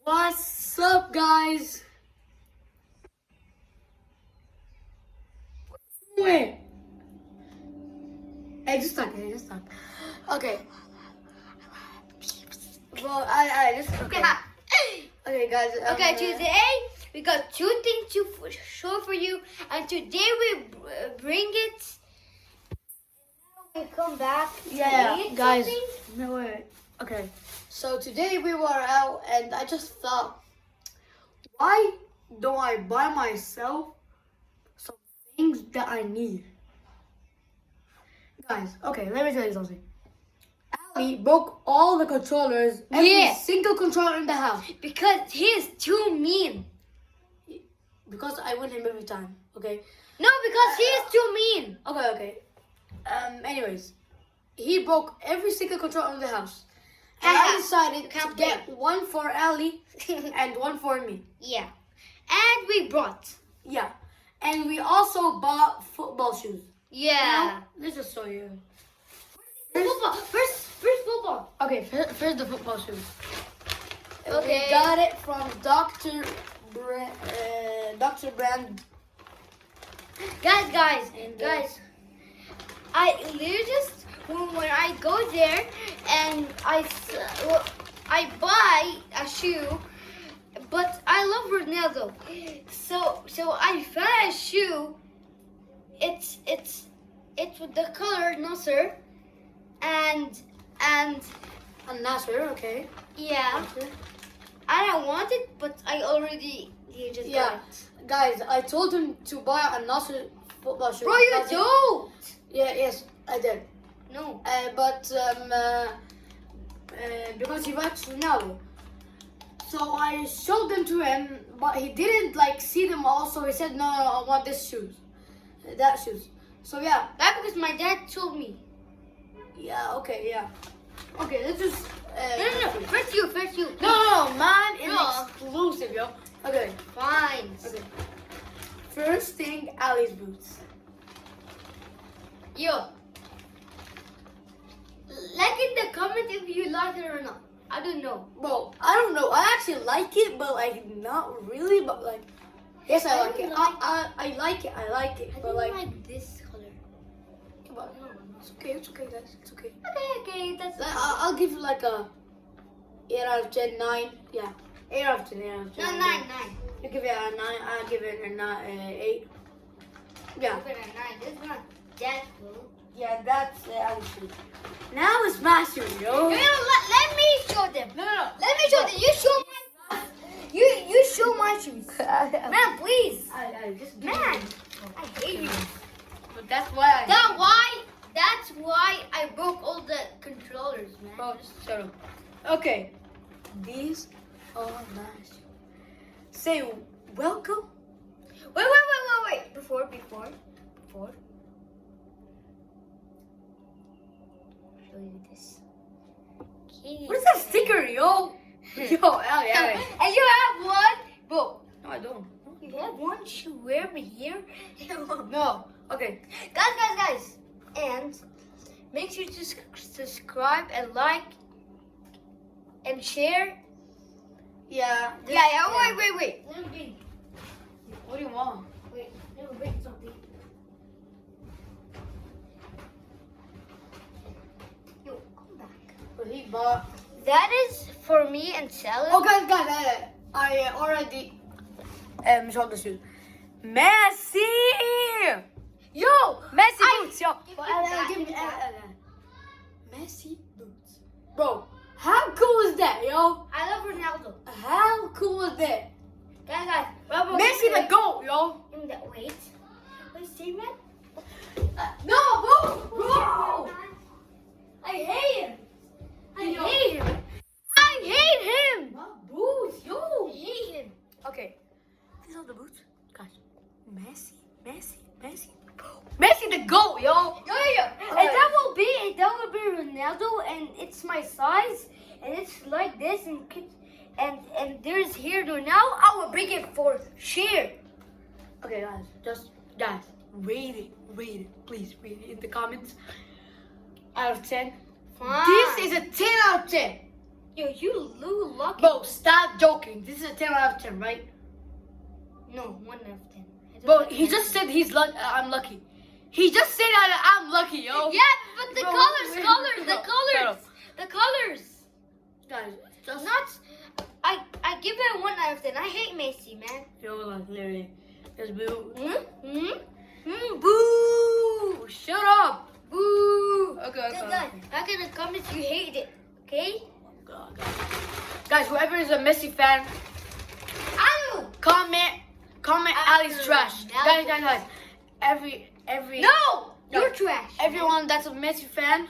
What's up, guys? Wait. Hey, just talk. Hey, just talk. Okay. Well, I just okay. Okay, guys. Okay, today we got two things to show for you, and today we bring it. We come back. Yeah, eat guys. something. No, wait. Okay. So today we were out, and I just thought, why don't I buy myself some things that I need? Guys, okay, let me tell you something. Ali broke all the controllers, every Yeah. single controller in the house. Because he is too mean. Because I win him every time, okay? No, because he is too mean. Okay. Anyways, he broke every single controller in the house. And I decided to get one for Ali and one for me. Yeah, and we brought. Yeah. And we also bought football shoes. Yeah. Now, let's just show you. Football. First football. Okay, first the football shoes. Okay. We got it from Dr. Brand. Guys, And, guys. I literally just when I go there and I buy a shoe, but I love Ronaldo, so I found a shoe. It's with the color Nasser, and And Nasser, okay. yeah, I don't want it, but I already just got it. Guys, I told him to buy a Nasser football shoe. Bro, you because don't. Yes, I did. No. Because he likes Ronaldo. So I showed them to him, but he didn't see them all. So he said, no, I want this shoes, that shoes. So yeah, That's because my dad told me. okay. Let's just. No. First you. No, man, it's No. exclusive, yo. Okay. Fine. Okay. First thing, Ali's boots. Yo. Like in the comment if you like it or not. I don't know. Bro, I don't know. I actually like it, but not really. But yes, I like it. I like it. I like it. I But don't like this color. but it's okay. It's okay, guys. It's okay. Okay, that's I'll give you a 8 out of 10, 9. Yeah, 8 out of 10. 8 out of 10. no, 9. You give it a 9. I'll give it a 8. Yeah. Open at 9. This one, that blue. Yeah, that's actually. Now it's my shoe, yo. Let me show them. No. Let me show them. You show my. You show my shoes. Man, please. I just give Man, you. I hate you. But that's why That's why I broke all the controllers, man. Bro, just shut up. Okay. These are my shoes. Say welcome. Wait. Before. Show you this. Okay. What is that sticker, yo? Yo, Ali. And you have one, bro. No, I don't. You have one shoe over here. No. Okay. Guys, and make sure to subscribe and like and share. Yeah. Wait. Let me bring. What do you want? Wait, let me bring something. Yo, come back. But he bought. That is for me and Sally. Oh, guys, I already showed the shoes. Messi! Yo, Messi I- boots, yo. Give me that, Give me give me that. Messi boots. Bro, how cool is that, yo? I love Ronaldo. How cool is that? Guys. Messi the GOAT, yo. Give me that. Wait, see, man. No, bro. I hate him. I Yo. hate him. I hate him. My boots, I yo. hate him. Okay, these are the boots, guys. Messi. Messi the GOAT, yo. Yo. Okay. And that will be Ronaldo, and it's my size, and it's like this, and there's here now. I will bring it for share. Okay, guys, rate it. Please rate it in the comments. Out of 10. Fine. This is a 10 out of 10. Yo, you lucky. Bro, stop joking. This is a 10 out of 10, right? No, 1 out of 10. I don't Bro, like he that. just said I'm lucky. He just said that I'm lucky, yo. Yeah, but the Bro, colors, wait, colors, bro, the shut colors, up. the colors. Guys, just Not. I give it 1 out of 10. I hate Messi, man. yo, like literally, just boo. Boo! Shut up. Boo! Okay. Back in the comments, you hate it. Okay? God. Guys, whoever is a Messi fan, comment Ali's trash. Guys. Every No! You're trash. everyone that's a Messi fan,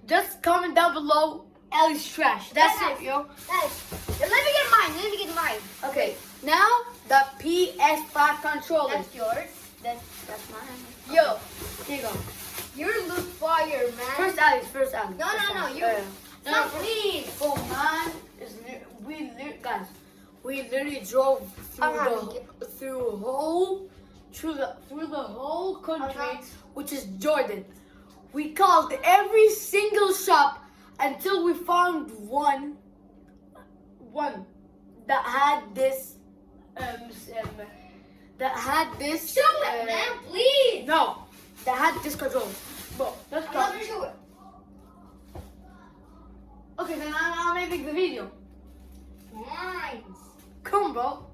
just comment down below Ali's trash. That's it, yo. Let me get mine. Okay, now the PS5 controller. That's yours. That's mine. Yo, here you go. Yours looks fire, man. First Ali's. No, you. No, Please. Oh man, guys, we literally drove through the whole country, which is Jordan. We called every single shop until we found one that had this Show it, man, please. no, that had this controller. Bro, let's I'm go. not gonna show it. Okay, then I'll make the video. Nice. Come on, bro.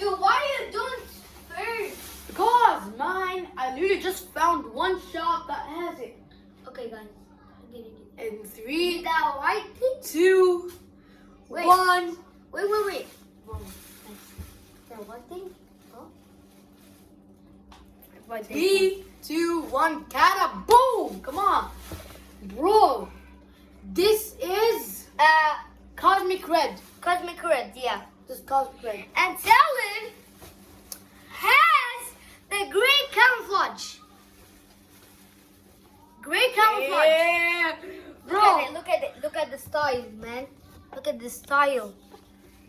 Yo, why are you doing first? Because mine, I literally just found one shop that has it. Okay, guys. Get it. In 3, That white thing? 2, Wait. 1. Wait. That white thing? Oh. White thing. 3, 2, 1. Kata boom! Come on, bro. This is Cosmic Red. Cosmic Red, yeah. This is Cosmic Red. And Talon has the gray camouflage. Gray camouflage. Yeah, bro. Look at the style, man. Look at the style.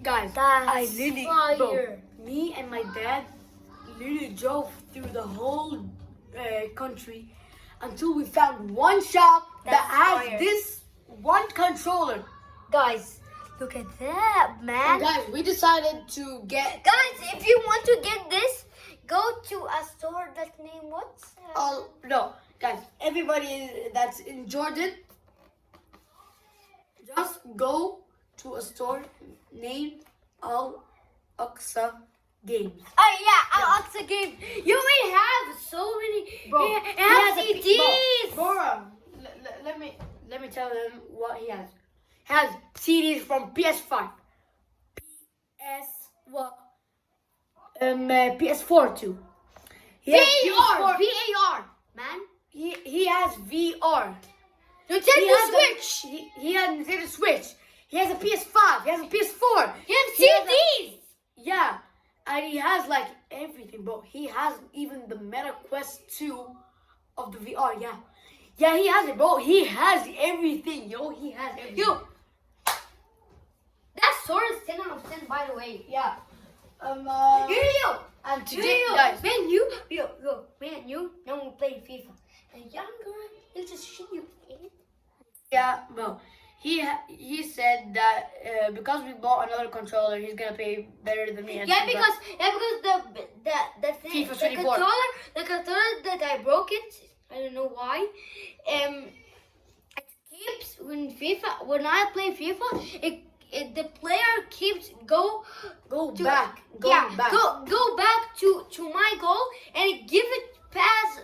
Guys, That's I literally, fire. bro, me and my dad literally drove through the whole country until we found one shop that That's has fire. this one controller. Guys, look at that, man. And guys, we decided to get Guys, if you want to get this, go to a store that's named what? no, guys, everybody that's in Jordan, just go to a store named Al Aqsa Games. Oh yeah, Al Aqsa Game. You may have so many. Bro, it he has has a P- CDs. Bro, let me tell him what he has. He has CDs from PS5, PS4 too. He has PS4. VAR, man. He has VR. Nintendo Switch. He has Nintendo Switch. He has a PS5. He has a PS4. He has He has CDs. Yeah, and he has like everything, bro. He has even the Meta Quest 2 of the VR. Yeah, he has it, bro. He has everything, yo. He has everything. Yo, that sword is 10 out of 10, by the way. Yeah. Yo. And today, guys, Man, you know we play FIFA. And younger, you just shoot you in. yeah, bro. He said that because we bought another controller, he's gonna pay better than me. Yeah, because the thing, FIFA 24. the controller that I broke it. I don't know why. It keeps when I play FIFA, the player keeps go back to my goal and it give it pass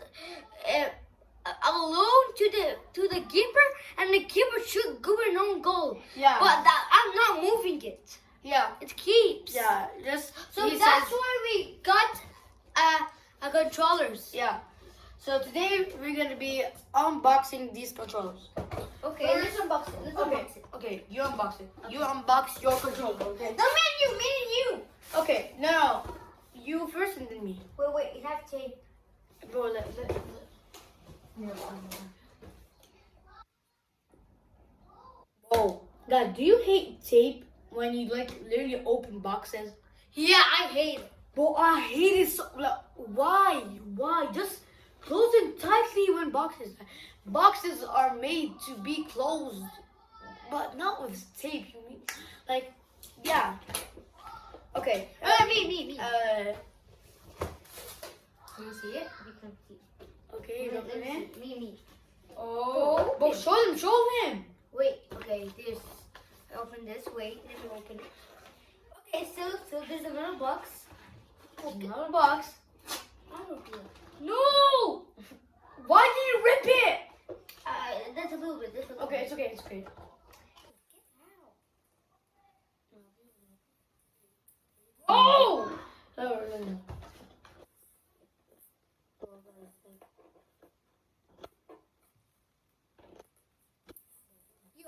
alone to the keeper and the keeper should go an own goal. Yeah. But I'm not moving it. Yeah. It keeps. Yeah. Just So he that's says- why we got a controllers. Yeah. So today we're gonna be unboxing these controllers. Okay, let's unbox it. Let's unbox it. Okay, you unbox it. You unbox your controller, okay? No, me and you. Okay, no. You first and then me. Wait, it has tape. Bro, Oh, God, do you hate tape when you like literally open boxes? Yeah, I hate it. Bro, I hate it so. Like, why? Just close them tightly when boxes are made to be closed But not with tape, you mean? Like, yeah. Okay. Me. Can you see it? We can see. Okay, you open it. Me. Oh. But show him. Wait, okay, this. I open this, wait, let me open it. Okay, so there's another box. Another box. I don't know. No! Why did you rip it? That's a little bit, Okay, it's okay. Get out. Oh! No.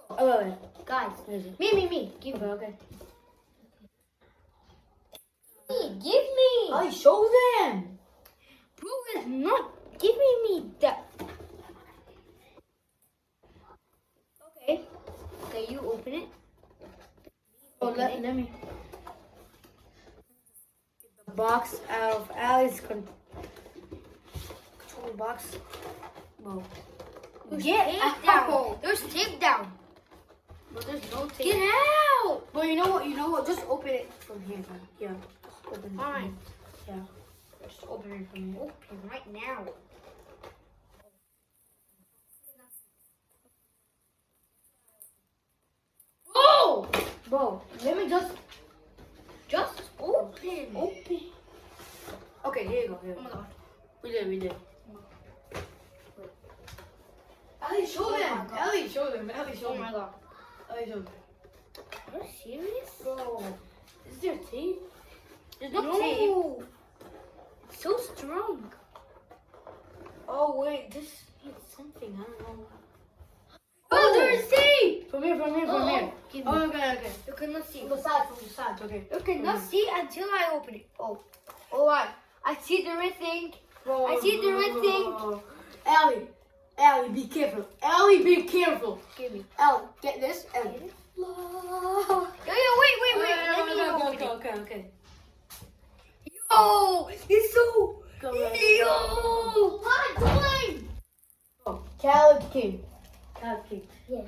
Oh, Guys, wait. me. Give me. Okay. Give me. I show them. Bro is not giving me that. Okay, you open it. Oh, let me get the box out of Ali's control box. Whoa. There's Get tape down. out. There's tape down. But there's no tape. Get out. But you know what? Just open it from here. Yeah. Just open it. Fine. Yeah. Just open it from here. Open right now. Oh! Bro, let me just Open. open. Okay, here you go. Oh my god. We did. Ali, show them. Ali, show them. Oh my god. Ali, show them. Are you serious? Bro, is there tape? There's no tape. It's so strong. Oh wait, this needs something. I don't know. Oh, there's tape. From here. Give me. Oh, okay. You cannot see. From the sides, okay. You cannot see until I open it. Oh, alright. I see the red thing. I see the red thing. Ali, be careful. Ali, be careful. Give me. Ali, get this. Ali. Get it? Wait. Let me open it. Okay. Yo, it's so. Go. Yo, what am I doing? Oh, Caleb King. Yeah.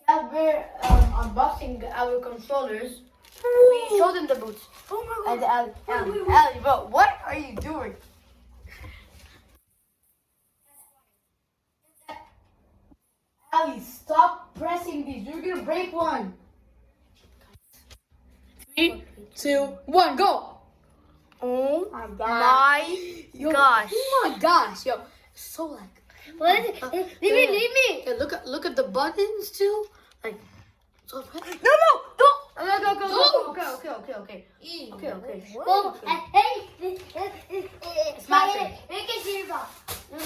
Caleb, we're unboxing our controllers. We showed them the boots. Oh my And god. Ali, bro, what are you doing? Ali, stop pressing these. You're gonna break one. 3, 2, 1, go! Oh My Yo, gosh. Oh my gosh, yo, so like. What? Leave me. Yeah, look at the buttons too. Like, so No, don't. Go. Okay. Well, hey, It's my turn. Make it your box. No.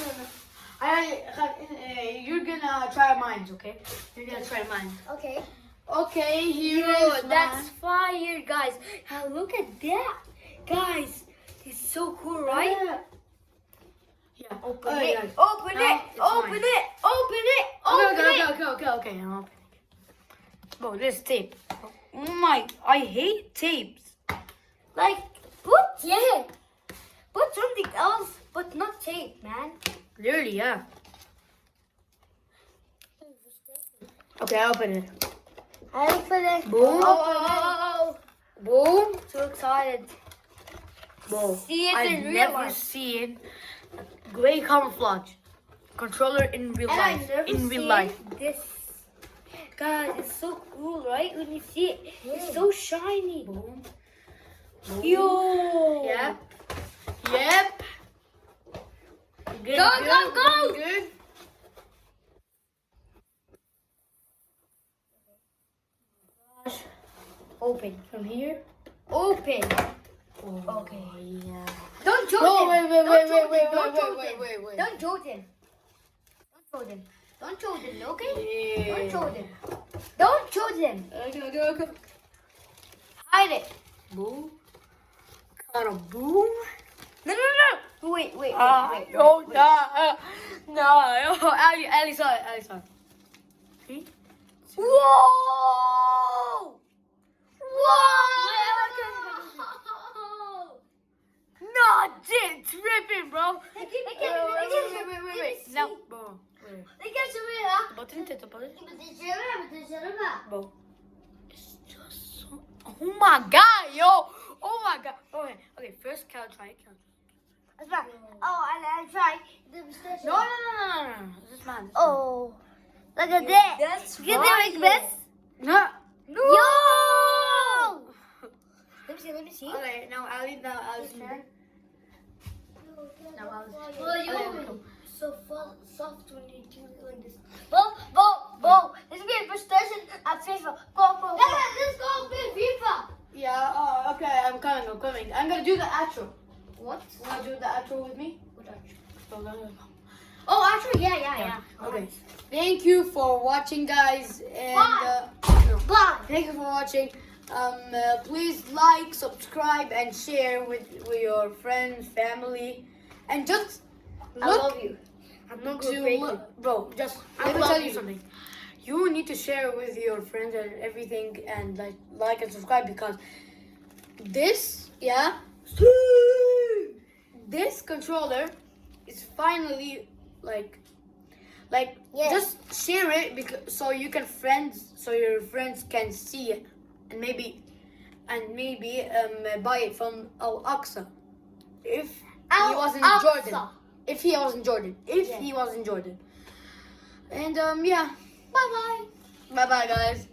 You're gonna try mine, okay? You're gonna try mine. Okay. Okay, here Yo, is that's mine. fire, guys. Now look at that, guys. It's so cool, right? Yeah. Open Oh, it. yeah. Open Now it. it's Open mine. it. Open it. Open it. Okay. I'm opening. Bro, there's tape. Oh my, I hate tapes. Like, put something else, but not tape, man. Literally, yeah. Okay, I open it. I open it. Boom. Oh. Boom. So excited. Bro, See it I've in real never life. seen a gray camouflage controller in real And life. I've never In real seen life. this. Guys, it's so cool, right? When you see it, it's so shiny. Boom. Yo. Yep. Good, Go. Good. Open. From here. Open. Oh, Okay. Yeah. Don't joke Oh, him. wait. Don't joke him. Don't show them, okay? Yeah. Don't show them. Don't show them. Okay. Hide it. Boom. Kind of boom. No. Wait. No. Ali saw it. See? Whoa! No, Jin, tripping, bro. Wait. Wait. Now, bro. They can't show me that. The button. Bro, it's just so. Oh my god, yo! Oh my god. Okay. First, can I try it? Oh, and I try the pistachio. No. This is mine. Oh, look at that. That's Can fine. they make this? No. Yo! Let me see. Okay, now Ali's turn. Now Ali's. Oh, you Okay, come. so soft when you do it like this. Bo. This is being pistachio at FIFA. Go. Let's go play FIFA. Yeah. Oh, okay. I'm coming. I'm gonna do the outro. What? Wanna do the outro with me? What are you? Oh, Oh, actually, yeah. Okay. Thank you for watching, guys, and Bye. thank you for watching. Please like, subscribe, and share with your friends, family, and just I love you. I'm not to gonna break you. look, bro. Just I let me love tell you you. something. You need to share with your friends and everything, and like and subscribe, because this, this controller is finally like Yes. just share it because so your friends can see it, and maybe buy it from Al Aqsa if he was in Jordan. If he was in Jordan. If he was in Jordan. And yeah. Bye. Bye bye, guys.